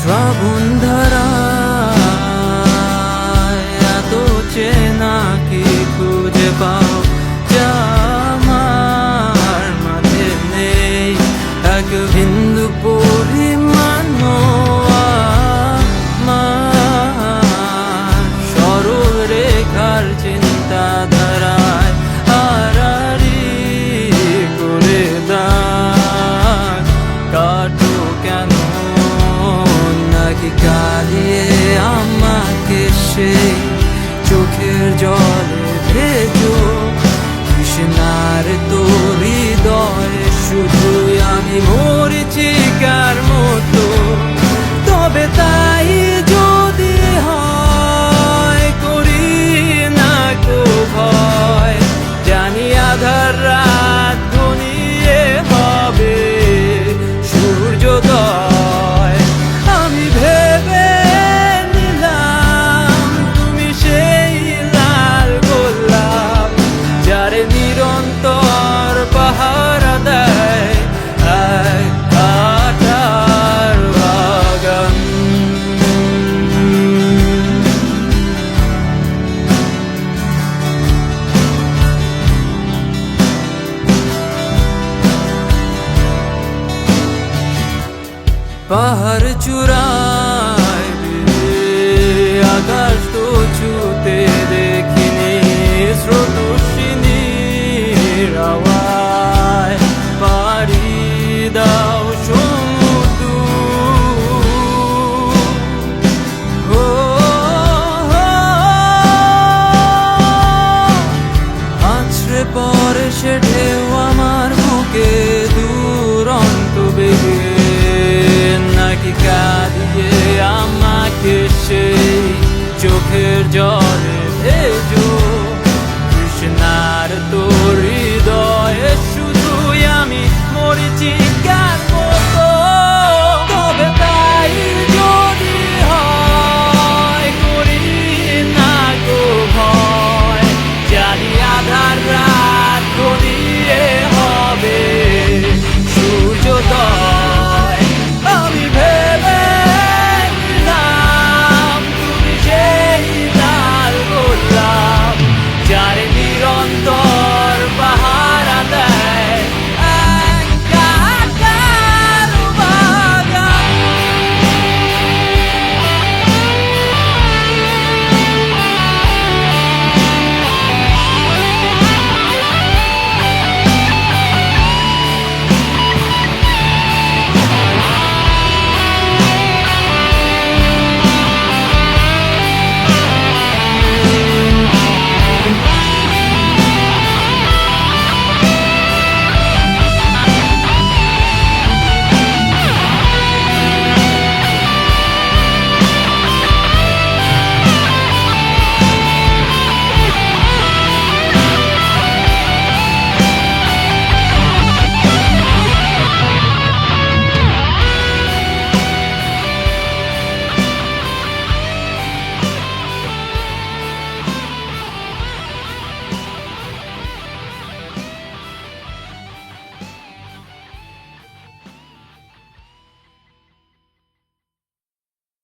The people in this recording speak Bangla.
শ্রাবণ ধারায় এত চেনা কি খুঁজে পাও যা আমার মাঝে নেই এক বিন্দু পরিমাণ সরল রেখার চিন্তাধারায় আড়াআড়ি করে দাগ কাটো কেন নাকি কাঁদিয়ে আমাকে সেই চোখের জলে ভেজো কৃষ্ণার তোর হৃদয়ে শুধুই আমি মরিচিকার মতো তবে তাই যদি হয় করি না কো ভয় জানি আধার রাত ঘনিয়ে হবে সূর্যোদয় আমি ভেবে নিলাম তুমি সেই লাল গোলাপ যারে নিরন্তর পাহারা দেয় এক কাঁটার বাগান। পাহাড় চূড়া